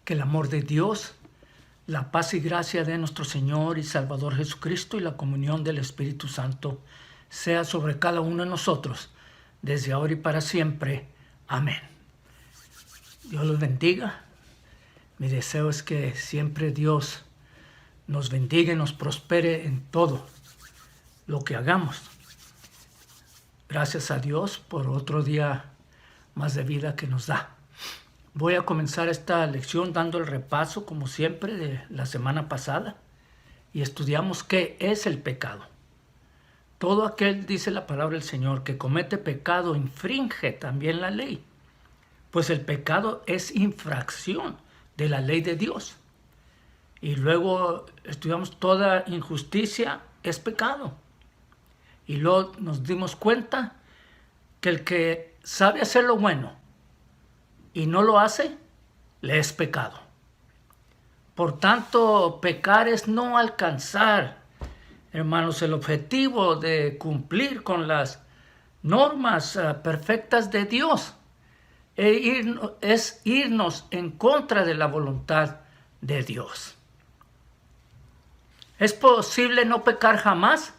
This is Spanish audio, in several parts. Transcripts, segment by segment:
Que el amor de Dios, la paz y gracia de nuestro Señor y Salvador Jesucristo y la comunión del Espíritu Santo sea sobre cada uno de nosotros, desde ahora y para siempre. Amén. Dios los bendiga. Mi deseo es que siempre Dios nos bendiga y nos prospere en todo lo que hagamos. Gracias a Dios por otro día más de vida que nos da. Voy a comenzar esta lección dando el repaso, como siempre, de la semana pasada y estudiamos qué es el pecado. Todo aquel, dice la palabra del Señor, que comete pecado infringe también la ley, pues el pecado es infracción de la ley de Dios. Y luego estudiamos toda injusticia es pecado. Y luego nos dimos cuenta que el que sabe hacer lo bueno y no lo hace, le es pecado. Por tanto, pecar es no alcanzar, hermanos, el objetivo de cumplir con las normas perfectas de Dios. Es irnos en contra de la voluntad de Dios. ¿Es posible no pecar jamás?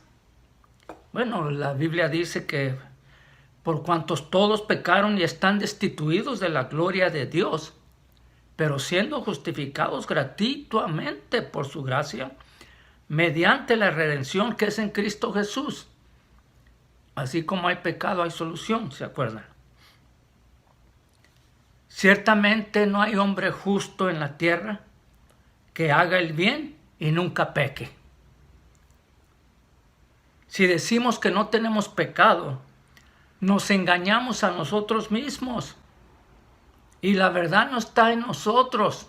Bueno, la Biblia dice que por cuantos todos pecaron y están destituidos de la gloria de Dios, pero siendo justificados gratuitamente por su gracia, mediante la redención que es en Cristo Jesús. Así como hay pecado, hay solución, ¿se acuerdan? Ciertamente no hay hombre justo en la tierra que haga el bien y nunca peque. Si decimos que no tenemos pecado, nos engañamos a nosotros mismos y la verdad no está en nosotros.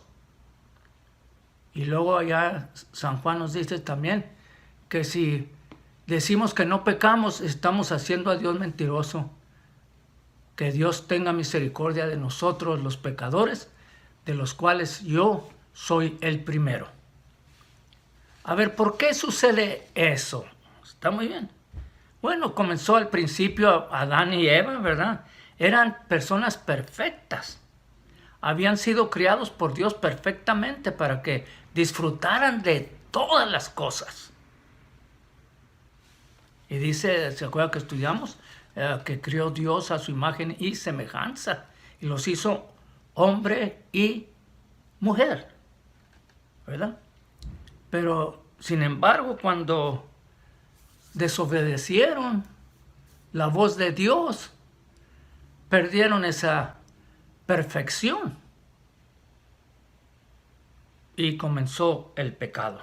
Y luego allá San Juan nos dice también que si decimos que no pecamos, estamos haciendo a Dios mentiroso. Que Dios tenga misericordia de nosotros los pecadores, de los cuales yo soy el primero. A ver, ¿por qué sucede eso? Está muy bien. Bueno, comenzó al principio Adán y Eva, ¿verdad? Eran personas perfectas. Habían sido criados por Dios perfectamente para que disfrutaran de todas las cosas. Y dice, ¿se acuerdan que estudiamos? Que crió Dios a su imagen y semejanza. Y los hizo hombre y mujer, ¿verdad? Pero, sin embargo, cuando desobedecieron la voz de Dios, perdieron esa perfección y comenzó el pecado.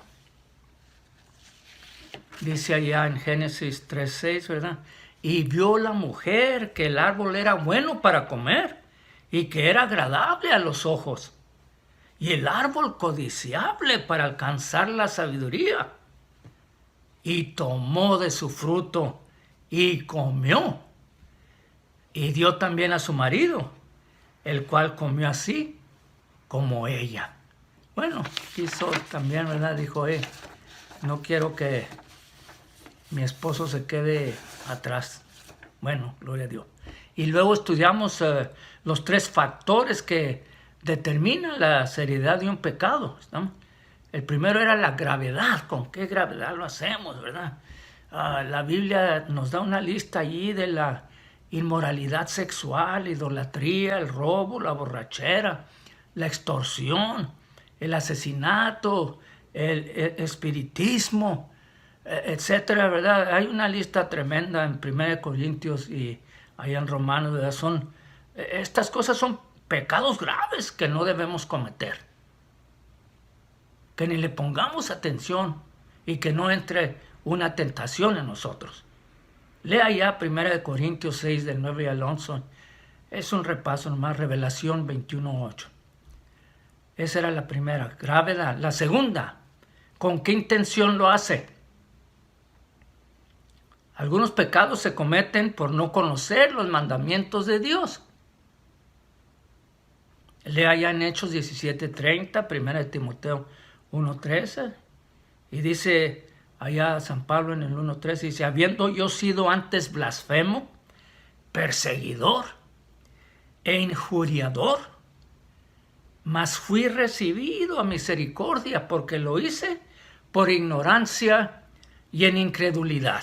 Dice allá en Génesis 3:6, ¿verdad? Y vio la mujer que el árbol era bueno para comer y que era agradable a los ojos, y el árbol codiciable para alcanzar la sabiduría. Y tomó de su fruto y comió. Y dio también a su marido, el cual comió así como ella. Bueno, quiso también, ¿verdad? Dijo, no quiero que mi esposo se quede atrás. Bueno, gloria a Dios. Y luego estudiamos los 3 factores que determinan la seriedad de un pecado. ¿Estamos? El primero era la gravedad. ¿Con qué gravedad lo hacemos, verdad? La Biblia nos da una lista allí de la inmoralidad sexual, idolatría, el robo, la borrachera, la extorsión, el asesinato, el espiritismo, etcétera, ¿verdad? Hay una lista tremenda en 1 Corintios y ahí en Romanos, ¿verdad? Estas cosas son pecados graves que no debemos cometer. Que ni le pongamos atención y que no entre una tentación en nosotros. Lea ya 1 Corintios 6, del 9 al 11. Es un repaso nomás, Revelación 21:8. Esa era la primera, gravedad. La segunda, ¿con qué intención lo hace? Algunos pecados se cometen por no conocer los mandamientos de Dios. Lea ya en Hechos 17:30, 1 Timoteo 1:13, y dice allá San Pablo en el 1:13, dice, habiendo yo sido antes blasfemo, perseguidor e injuriador, mas fui recibido a misericordia porque lo hice por ignorancia y en incredulidad.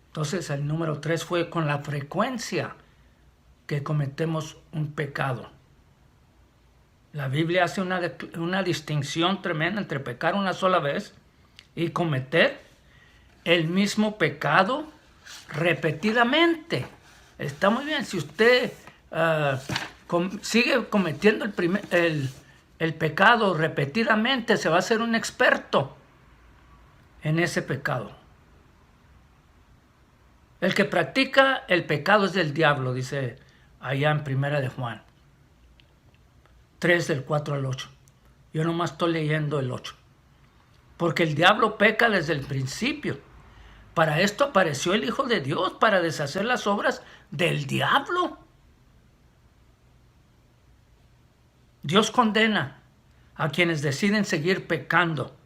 Entonces el número 3 fue con la frecuencia que cometemos un pecado. La Biblia hace una distinción tremenda entre pecar una sola vez y cometer el mismo pecado repetidamente. Está muy bien. Si usted sigue cometiendo el pecado repetidamente, se va a hacer un experto en ese pecado. El que practica el pecado es del diablo, dice allá en Primera de Juan 3 del 4 al 8. Yo nomás estoy leyendo el 8. Porque el diablo peca desde el principio. Para esto apareció el Hijo de Dios, para deshacer las obras del diablo. Dios condena a quienes deciden seguir pecando,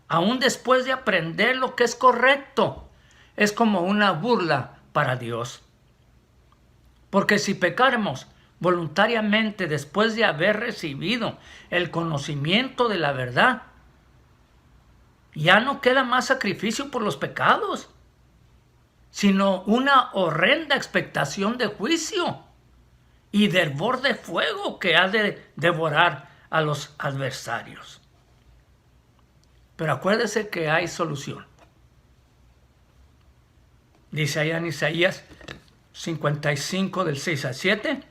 aún después de aprender lo que es correcto. Es como una burla para Dios. Porque si pecáramos voluntariamente después de haber recibido el conocimiento de la verdad, ya no queda más sacrificio por los pecados, sino una horrenda expectación de juicio y de hervor de fuego que ha de devorar a los adversarios. Pero acuérdese que hay solución. Dice allá en Isaías 55 del 6 al 7,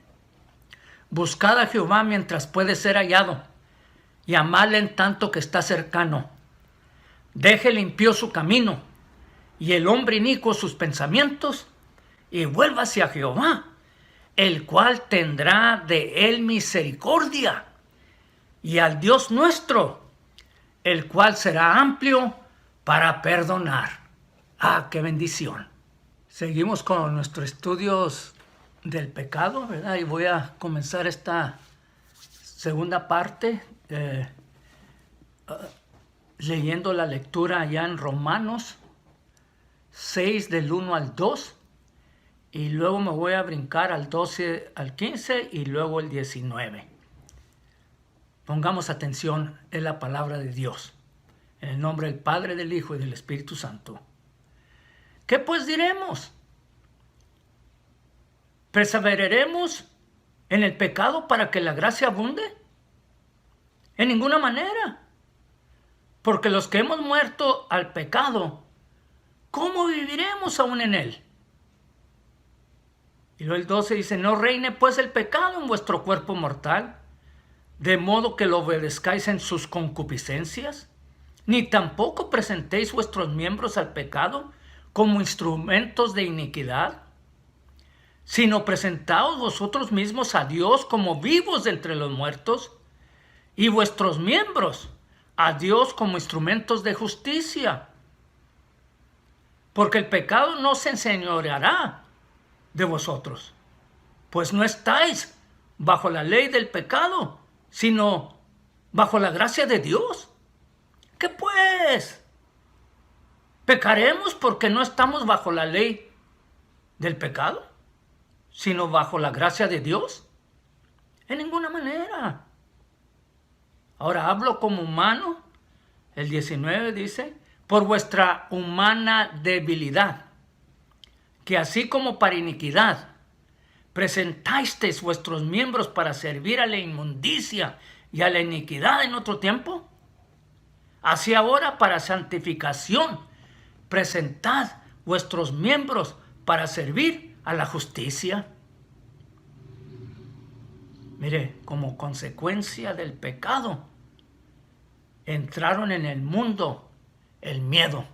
buscad a Jehová mientras puede ser hallado, y amadle en tanto que está cercano. Deje el impío su camino, y el hombre inicuo sus pensamientos, y vuélvase a Jehová, el cual tendrá de él misericordia, y al Dios nuestro, el cual será amplio para perdonar. ¡Ah, qué bendición! Seguimos con nuestros estudios del pecado, ¿verdad? Y voy a comenzar esta segunda parte leyendo la lectura allá en Romanos 6 del 1 al 2, y luego me voy a brincar al 12 al 15 y luego el 19. Pongamos atención en la palabra de Dios, en el nombre del Padre, del Hijo y del Espíritu Santo. ¿Qué pues diremos? ¿Perseveraremos en el pecado para que la gracia abunde? En ninguna manera. Porque los que hemos muerto al pecado, ¿cómo viviremos aún en él? Y luego el 12 dice, no reine pues el pecado en vuestro cuerpo mortal, de modo que lo obedezcáis en sus concupiscencias, ni tampoco presentéis vuestros miembros al pecado como instrumentos de iniquidad, sino presentaos vosotros mismos a Dios como vivos de entre los muertos, y vuestros miembros a Dios como instrumentos de justicia. Porque el pecado no se enseñoreará de vosotros, pues no estáis bajo la ley del pecado, sino bajo la gracia de Dios. ¿Qué pues? ¿Pecaremos porque no estamos bajo la ley del pecado, sino bajo la gracia de Dios? En ninguna manera. Ahora hablo como humano. El 19 dice, por vuestra humana debilidad, que así como para iniquidad, presentasteis vuestros miembros para servir a la inmundicia y a la iniquidad en otro tiempo, así ahora para santificación, presentad vuestros miembros para servir a la justicia. Mire, como consecuencia del pecado, entraron en el mundo el miedo,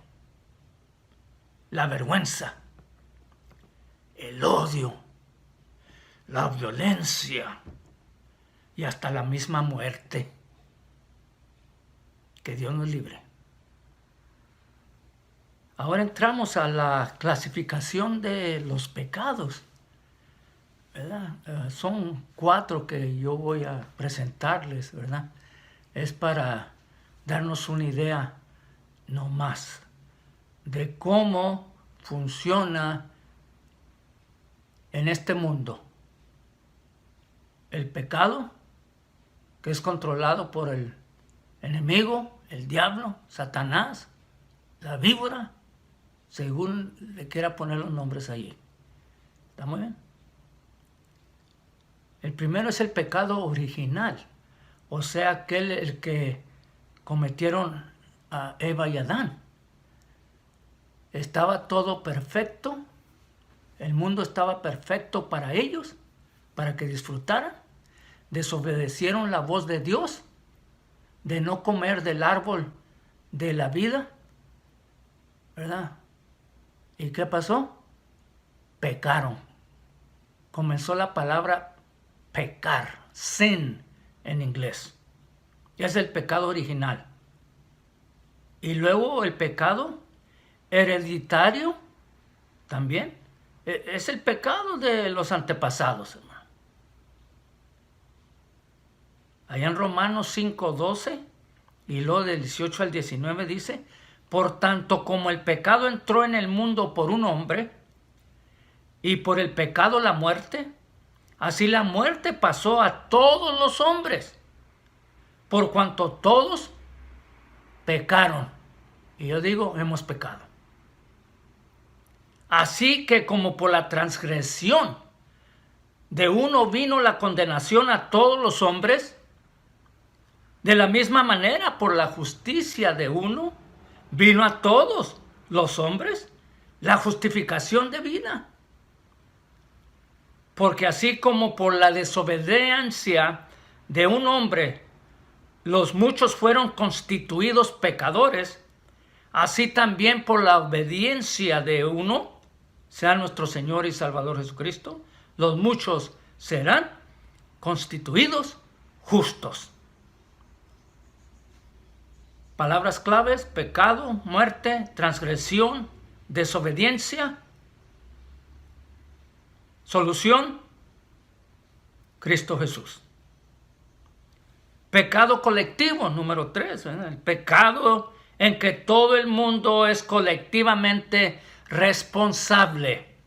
la vergüenza, el odio, la violencia y hasta la misma muerte. Que Dios nos libre. Ahora entramos a la clasificación de los pecados, ¿verdad? Son 4 que yo voy a presentarles, ¿verdad? Es para darnos una idea no más de cómo funciona en este mundo el pecado, que es controlado por el enemigo, el diablo, Satanás, la víbora, según le quiera poner los nombres allí. ¿Está muy bien? El primero es el pecado original, o sea, aquel el que cometieron a Eva y Adán. Estaba todo perfecto, el mundo estaba perfecto para ellos, para que disfrutaran. Desobedecieron la voz de Dios de no comer del árbol de la vida, ¿verdad? ¿Y qué pasó? Pecaron. Comenzó la palabra pecar, sin en inglés. Es el pecado original. Y luego el pecado hereditario también. Es el pecado de los antepasados, hermano. Allá en Romanos 5:12 y luego del 18 al 19 dice: por tanto, como el pecado entró en el mundo por un hombre, y por el pecado la muerte, así la muerte pasó a todos los hombres, por cuanto todos pecaron. Y yo digo, hemos pecado. Así que como por la transgresión de uno vino la condenación a todos los hombres, de la misma manera por la justicia de uno vino a todos los hombres la justificación de vida. Porque así como por la desobediencia de un hombre los muchos fueron constituidos pecadores, así también por la obediencia de uno, sea nuestro Señor y Salvador Jesucristo, los muchos serán constituidos justos. Palabras claves: pecado, muerte, transgresión, desobediencia. Solución: Cristo Jesús. Pecado colectivo, número 3, el pecado en que todo el mundo es colectivamente responsable.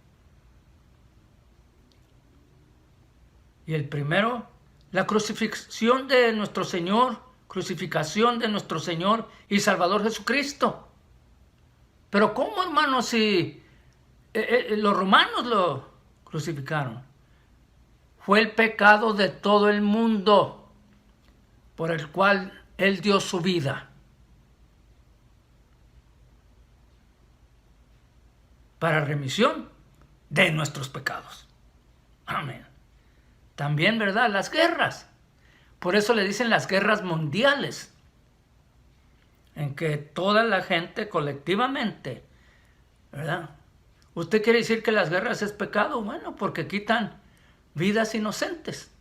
Y el primero, la crucifixión de nuestro Señor, crucificación de nuestro Señor y Salvador Jesucristo. Pero ¿cómo, hermanos, si los romanos lo crucificaron? Fue el pecado de todo el mundo por el cual Él dio su vida. Para remisión de nuestros pecados. Amén. También, ¿verdad? Las guerras. Por eso le dicen las guerras mundiales, en que toda la gente colectivamente, ¿verdad? ¿Usted quiere decir que las guerras es pecado? Bueno, porque quitan vidas inocentes.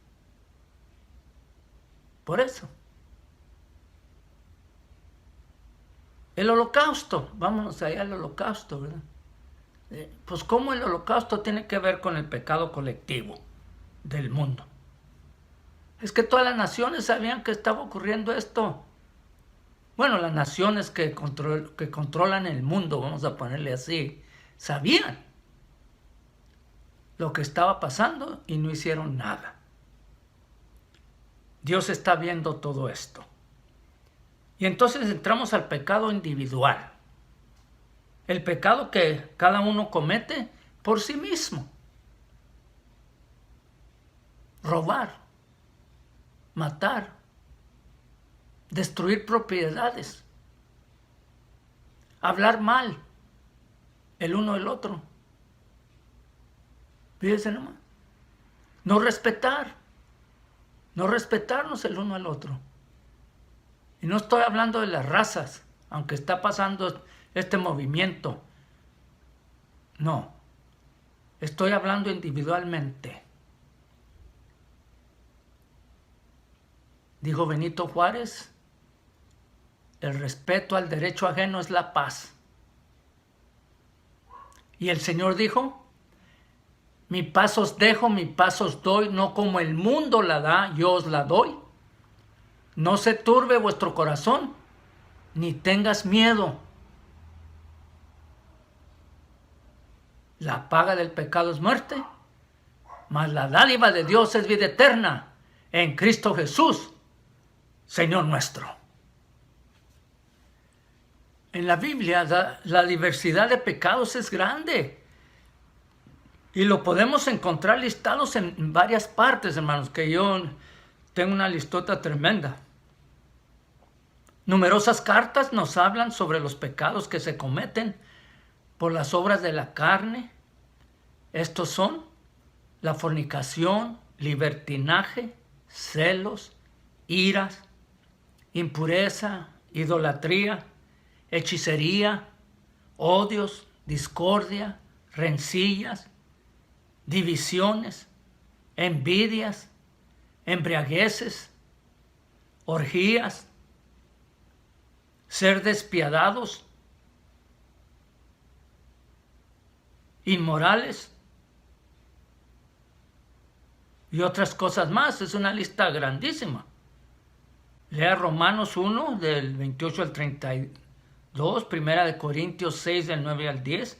Por eso. El holocausto, vámonos allá al holocausto, ¿verdad? Pues ¿cómo el holocausto tiene que ver con el pecado colectivo del mundo? Es que todas las naciones sabían que estaba ocurriendo esto. Bueno, las naciones que controlan el mundo, vamos a ponerle así, sabían lo que estaba pasando y no hicieron nada. Dios está viendo todo esto. Y entonces entramos al pecado individual. El pecado que cada uno comete por sí mismo. Robar, matar, destruir propiedades, hablar mal el uno del otro. Fíjense nomás. No respetarnos el uno al otro. Y no estoy hablando de las razas, aunque está pasando este movimiento. No, estoy hablando individualmente. Dijo Benito Juárez, el respeto al derecho ajeno es la paz. Y el Señor dijo, mi paz os dejo, mi paz os doy, no como el mundo la da, yo os la doy. No se turbe vuestro corazón, ni tengas miedo. La paga del pecado es muerte, mas la dádiva de Dios es vida eterna en Cristo Jesús, Señor nuestro. En la Biblia la diversidad de pecados es grande. Y lo podemos encontrar listados en varias partes, hermanos, que yo tengo una listota tremenda. Numerosas cartas nos hablan sobre los pecados que se cometen por las obras de la carne. Estos son la fornicación, libertinaje, celos, iras, impureza, idolatría, hechicería, odios, discordia, rencillas, divisiones, envidias, embriagueces, orgías, ser despiadados, inmorales y otras cosas más. Es una lista grandísima. Lea Romanos 1 del 28 al 32, Primera de Corintios 6 del 9 al 10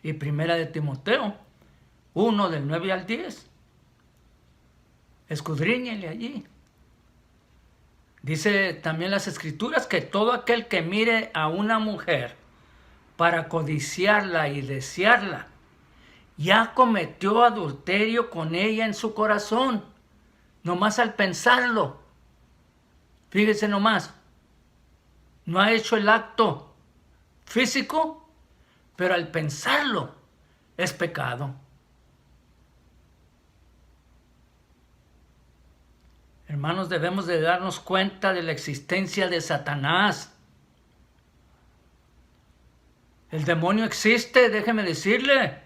y Primera de Timoteo 1 del 9 al 10. Escudriñele allí. Dice también las Escrituras que todo aquel que mire a una mujer para codiciarla y desearla, ya cometió adulterio con ella en su corazón, nomás al pensarlo. Fíjese nomás, no ha hecho el acto físico, pero al pensarlo es pecado. Hermanos, debemos de darnos cuenta de la existencia de Satanás. El demonio existe, déjeme decirle.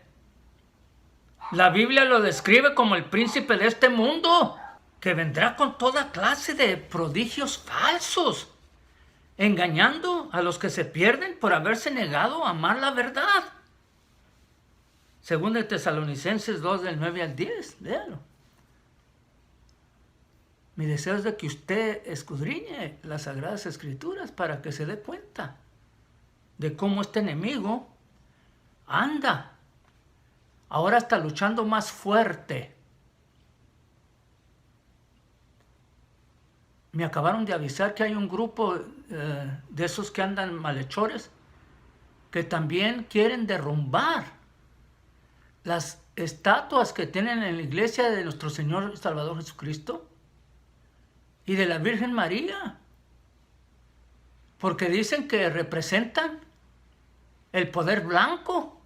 La Biblia lo describe como el príncipe de este mundo, que vendrá con toda clase de prodigios falsos, engañando a los que se pierden por haberse negado a amar la verdad. Según de Tesalonicenses 2 del 9 al 10, léalo. Mi deseo es de que usted escudriñe las Sagradas Escrituras para que se dé cuenta de cómo este enemigo anda. Ahora está luchando más fuerte. Me acabaron de avisar que hay un grupo de esos que andan malhechores que también quieren derrumbar las estatuas que tienen en la iglesia de nuestro Señor Salvador Jesucristo y de la Virgen María, porque dicen que representan el poder blanco.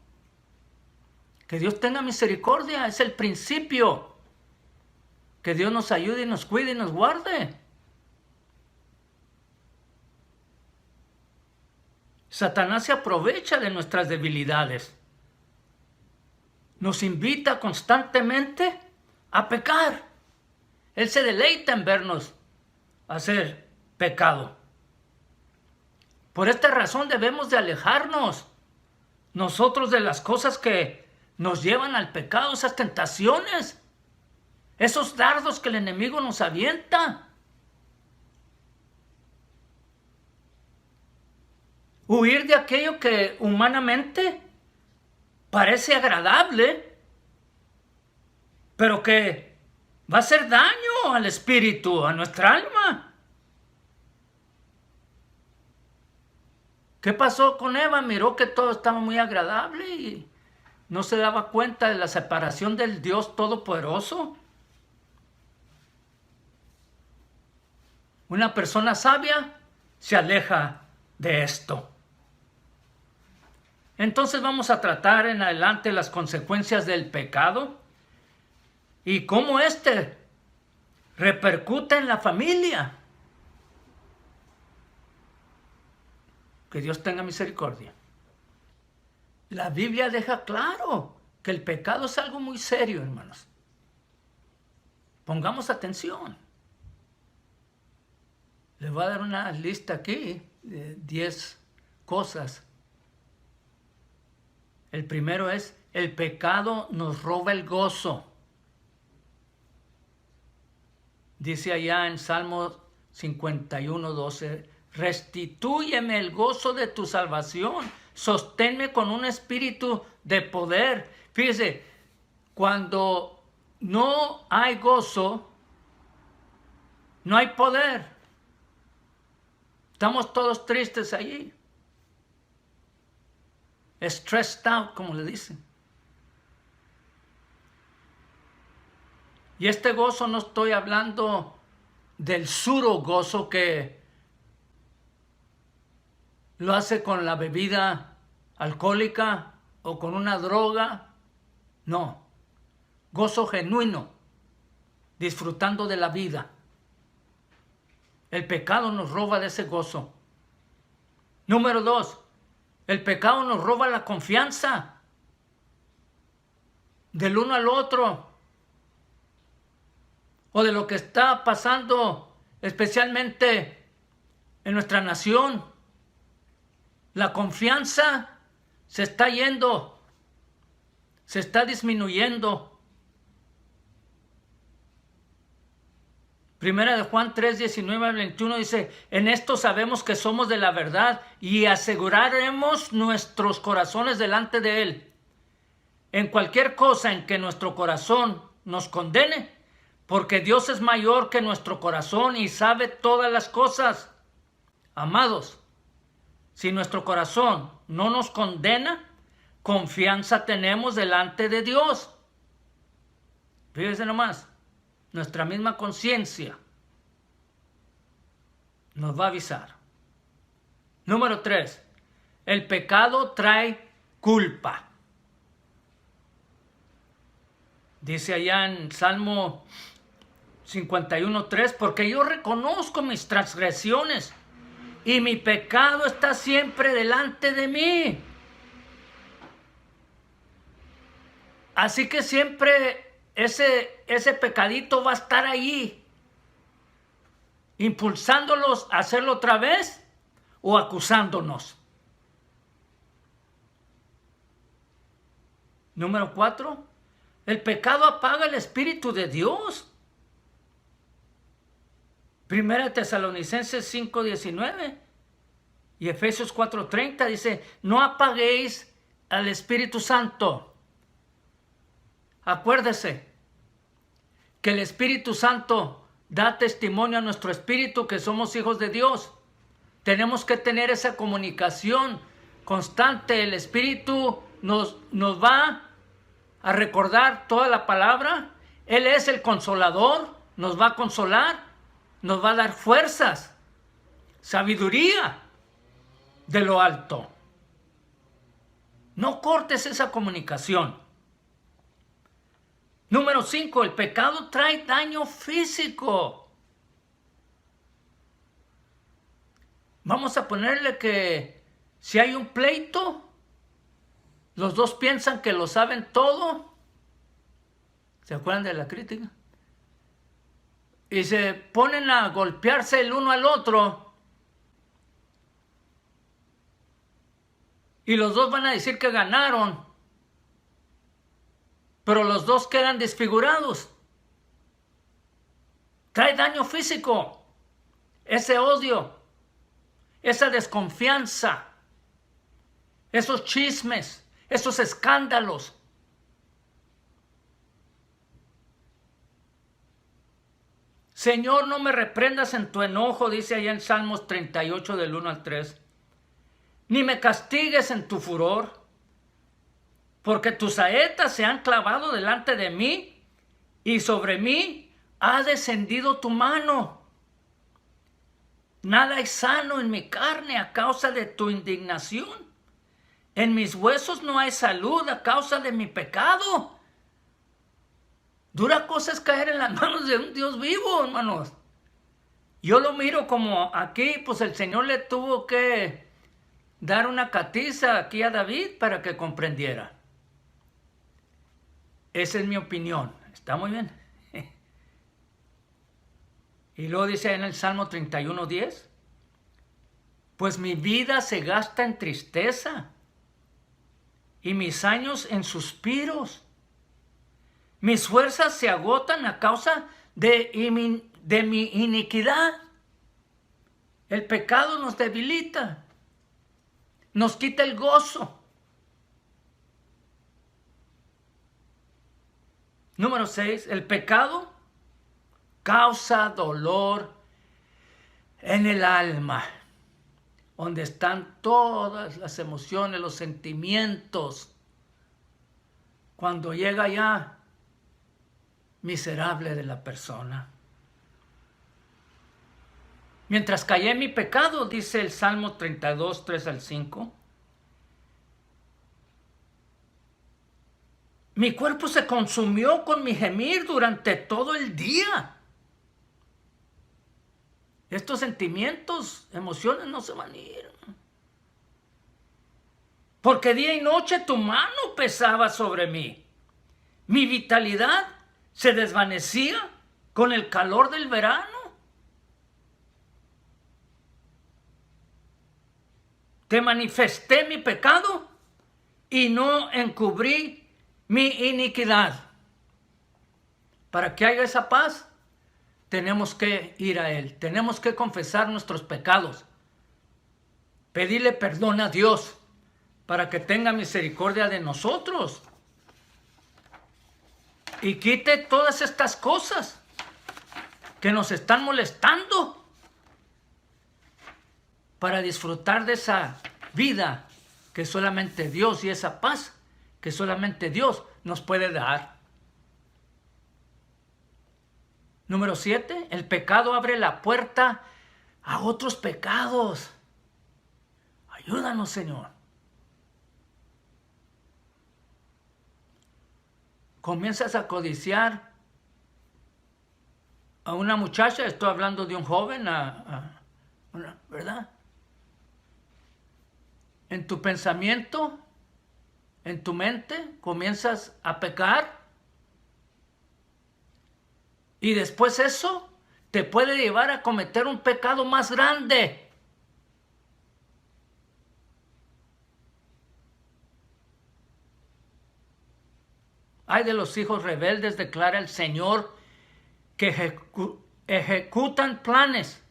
Que Dios tenga misericordia, es el principio. Que Dios nos ayude y nos cuide y nos guarde. Satanás se aprovecha de nuestras debilidades. Nos invita constantemente a pecar. Él se deleita en vernos hacer pecado. Por esta razón debemos de alejarnos nosotros de las cosas que nos llevan al pecado, esas tentaciones, esos dardos que el enemigo nos avienta. Huir de aquello que humanamente parece agradable, pero que va a hacer daño al espíritu, a nuestra alma. ¿Qué pasó con Eva? Miró que todo estaba muy agradable y no se daba cuenta de la separación del Dios Todopoderoso. Una persona sabia se aleja de esto. Entonces vamos a tratar en adelante las consecuencias del pecado y cómo éste repercute en la familia. Que Dios tenga misericordia. La Biblia deja claro que el pecado es algo muy serio, hermanos. Pongamos atención. Les voy a dar una lista aquí de 10 cosas. El primero es, el pecado nos roba el gozo. Dice allá en Salmo 51:12, restitúyeme el gozo de tu salvación, sosténme con un espíritu de poder. Fíjese, cuando no hay gozo, No hay poder. Estamos todos tristes allí. Stressed out, como le dicen. Y este gozo no estoy hablando del suro gozo que lo hace con la bebida alcohólica o con una droga. No. Gozo genuino, disfrutando de la vida. El pecado nos roba de ese gozo. Número 2, el pecado nos roba la confianza del uno al otro o de lo que está pasando especialmente en nuestra nación. La confianza se está yendo, se está disminuyendo. Primera de Juan 3, 19 al 21 dice, en esto sabemos que somos de la verdad y aseguraremos nuestros corazones delante de Él. En cualquier cosa en que nuestro corazón nos condene, porque Dios es mayor que nuestro corazón y sabe todas las cosas. Amados, si nuestro corazón no nos condena, confianza tenemos delante de Dios. Fíjense nomás, nuestra misma conciencia nos va a avisar. Número 3, el pecado trae culpa. Dice allá en Salmo 51:3, porque yo reconozco mis transgresiones y mi pecado está siempre delante de mí. Así que siempre ese pecadito va a estar ahí, impulsándolos a hacerlo otra vez o acusándonos. Número 4, el pecado apaga el Espíritu de Dios. Primera Tesalonicenses 5:19 y Efesios 4:30 dice, no apaguéis al Espíritu Santo. Acuérdese que el Espíritu Santo da testimonio a nuestro espíritu que somos hijos de Dios. Tenemos que tener esa comunicación constante. El Espíritu nos va a recordar toda la palabra. Él es el consolador, nos va a consolar. Nos va a dar fuerzas, sabiduría de lo alto. No cortes esa comunicación. Número 5, el pecado trae daño físico. Vamos a ponerle que si hay un pleito, los dos piensan que lo saben todo. ¿Se acuerdan de la crítica? Y se ponen a golpearse el uno al otro. Y los dos van a decir que ganaron. Pero los dos quedan desfigurados. Trae daño físico. Ese odio. Esa desconfianza. Esos chismes. Esos escándalos. Señor, no me reprendas en tu enojo, dice allá en Salmos 38 del 1 al 3. Ni me castigues en tu furor, porque tus saetas se han clavado delante de mí y sobre mí ha descendido tu mano. Nada es sano en mi carne a causa de tu indignación. En mis huesos no hay salud a causa de mi pecado. Dura cosa es caer en las manos de un Dios vivo, hermanos. Yo lo miro como aquí, pues el Señor le tuvo que dar una catiza aquí a David para que comprendiera. Esa es mi opinión. Está muy bien. Y luego dice en el Salmo 31:10, pues mi vida se gasta en tristeza y mis años en suspiros. Mis fuerzas se agotan a causa de mi iniquidad. El pecado nos debilita, nos quita el gozo. Número 6, el pecado causa dolor en el alma, donde están todas las emociones, los sentimientos. Cuando llega ya, miserable de la persona. Mientras callé mi pecado, dice el Salmo 32, 3 al 5, mi cuerpo se consumió con mi gemir durante todo el día. Estos sentimientos, emociones no se van a ir. Porque día y noche tu mano pesaba sobre mí. Mi vitalidad se desvanecía con el calor del verano. Te manifesté mi pecado y no encubrí mi iniquidad. Para que haya esa paz, tenemos que ir a Él. Tenemos que confesar nuestros pecados. Pedirle perdón a Dios para que tenga misericordia de nosotros. Y quite todas estas cosas que nos están molestando para disfrutar de esa vida que solamente Dios y esa paz que solamente Dios nos puede dar. Número 7, el pecado abre la puerta a otros pecados. Ayúdanos, Señor. Comienzas a codiciar a una muchacha, estoy hablando de un joven, ¿verdad? En tu pensamiento, en tu mente, comienzas a pecar. Y después eso te puede llevar a cometer un pecado más grande. Ay de los hijos rebeldes, declara el Señor, que ejecutan planes.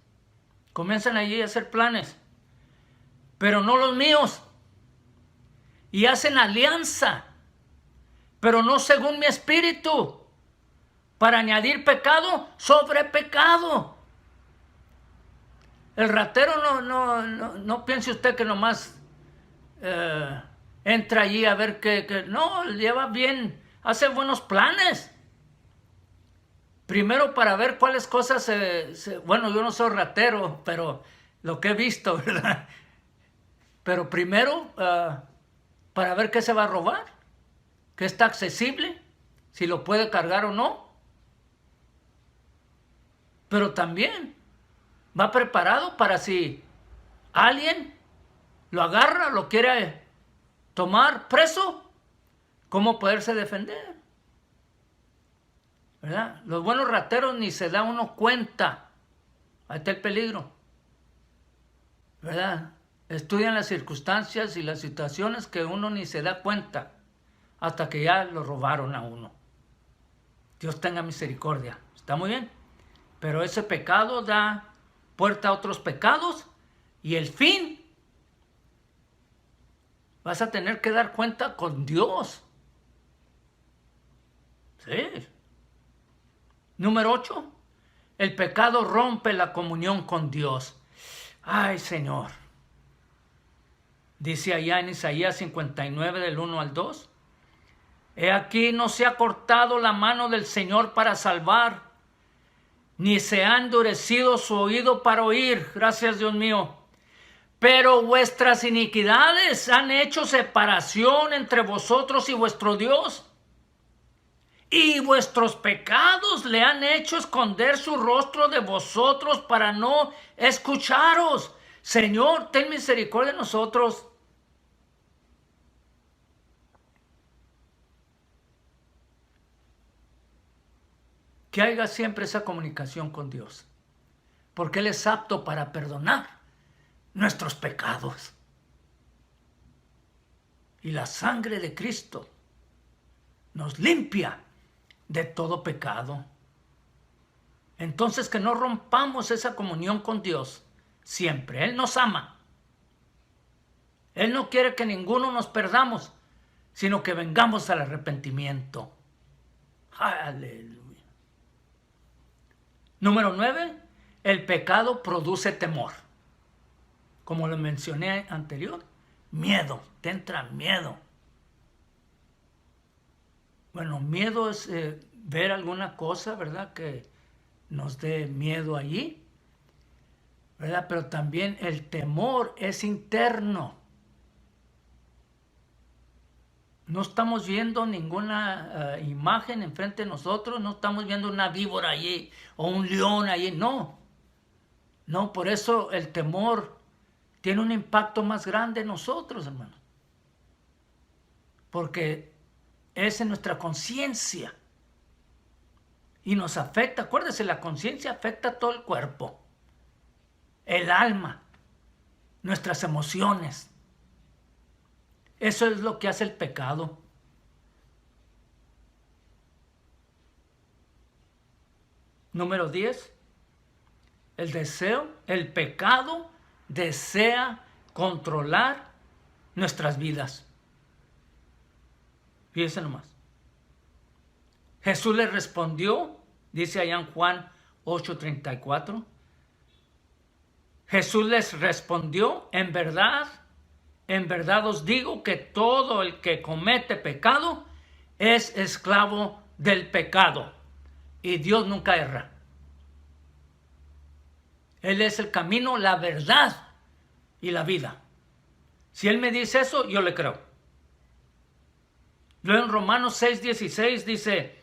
Comienzan allí a hacer planes, pero no los míos. Y hacen alianza, pero no según mi espíritu, para añadir pecado sobre pecado. El ratero no piense usted que nomás entra allí a ver que no, lleva bien, hace buenos planes. Primero para ver cuáles cosas bueno, yo no soy ratero, pero lo que he visto, ¿verdad? Pero primero para ver qué se va a robar, qué está accesible, si lo puede cargar o no. Pero también va preparado para si alguien lo agarra, lo quiere tomar preso, cómo poderse defender. ¿Verdad? Los buenos rateros ni se da uno cuenta. Ahí está el peligro. ¿Verdad? Estudian las circunstancias y las situaciones que uno ni se da cuenta hasta que ya lo robaron a uno. Dios tenga misericordia. ¿Está muy bien? Pero ese pecado da puerta a otros pecados y el fin vas a tener que dar cuenta con Dios. Sí. Número 8. El pecado rompe la comunión con Dios. Ay, Señor. Dice allá en Isaías 59 del 1 al 2. He aquí no se ha cortado la mano del Señor para salvar, ni se ha endurecido su oído para oír. Gracias, Dios mío. Pero vuestras iniquidades han hecho separación entre vosotros y vuestro Dios. Y vuestros pecados le han hecho esconder su rostro de vosotros para no escucharos. Señor, ten misericordia de nosotros. Que haya siempre esa comunicación con Dios, porque Él es apto para perdonar nuestros pecados. Y la sangre de Cristo nos limpia de todo pecado. Entonces que no rompamos esa comunión con Dios siempre. Él nos ama. Él no quiere que ninguno nos perdamos, sino que vengamos al arrepentimiento. Aleluya. Número 9. el pecado produce temor. Como lo mencioné anterior, miedo, te entra miedo. Bueno, miedo es ver alguna cosa, ¿verdad? Que nos dé miedo allí, ¿verdad? Pero también el temor es interno. No estamos viendo ninguna imagen enfrente de nosotros, no estamos viendo una víbora allí o un león allí, no. No, por eso el temor tiene un impacto más grande en nosotros, hermanos. Porque es en nuestra conciencia y nos afecta. Acuérdese, la conciencia afecta a todo el cuerpo, el alma, nuestras emociones. Eso es lo que hace el pecado. Número 10. El deseo, el pecado desea controlar nuestras vidas. Fíjense nomás. Jesús le respondió, dice allá en Juan 8:34. Jesús les respondió, en verdad os digo que todo el que comete pecado es esclavo del pecado. Y Dios nunca erra. Él es el camino, la verdad y la vida. Si Él me dice eso, yo le creo. Luego en Romanos 6:16 dice,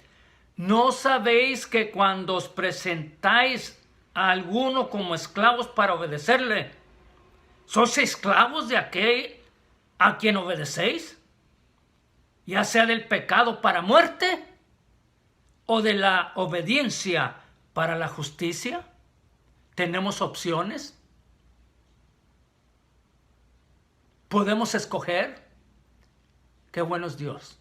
¿no sabéis que cuando os presentáis a alguno como esclavos para obedecerle, sois esclavos de aquel a quien obedecéis? Ya sea del pecado para muerte o de la obediencia para la justicia. ¿Tenemos opciones? ¿Podemos escoger? Qué bueno es Dios.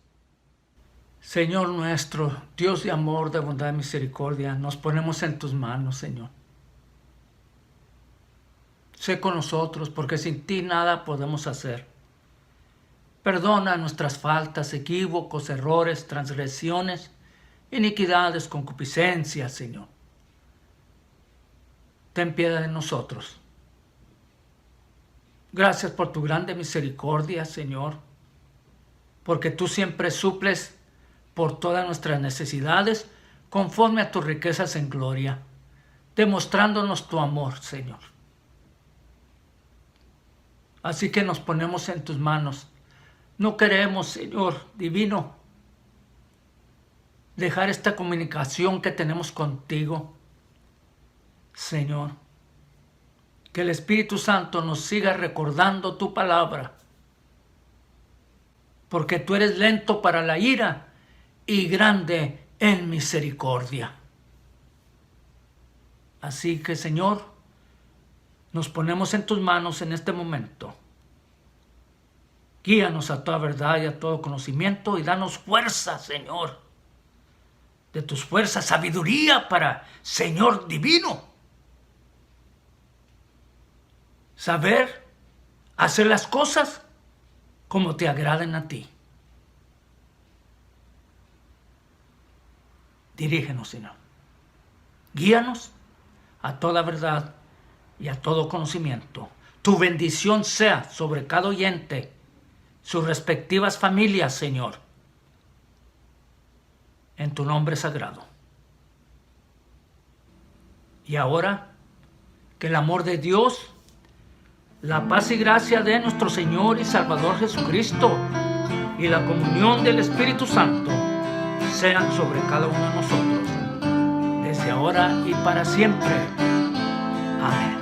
Señor nuestro, Dios de amor, de bondad y misericordia, nos ponemos en tus manos, Señor. Sé con nosotros, porque sin ti nada podemos hacer. Perdona nuestras faltas, equívocos, errores, transgresiones, iniquidades, concupiscencias, Señor. Ten piedad de nosotros. Gracias por tu grande misericordia, Señor, porque tú siempre suples por todas nuestras necesidades conforme a tus riquezas en gloria, demostrándonos tu amor, Señor. Así que nos ponemos en tus manos. No queremos, Señor divino, dejar esta comunicación que tenemos contigo, Señor. Que el Espíritu Santo nos siga recordando tu palabra, porque tú eres lento para la ira y grande en misericordia. Así que, Señor, nos ponemos en tus manos en este momento. Guíanos a toda verdad y a todo conocimiento y danos fuerza, Señor. De tus fuerzas, sabiduría para, Señor divino, saber hacer las cosas como te agraden a ti. Dirígenos, Señor. Guíanos a toda verdad y a todo conocimiento. Tu bendición sea sobre cada oyente, sus respectivas familias, Señor. En tu nombre sagrado. Y ahora, que el amor de Dios, la paz y gracia de nuestro Señor y Salvador Jesucristo y la comunión del Espíritu Santo sean sobre cada uno de nosotros, desde ahora y para siempre. Amén.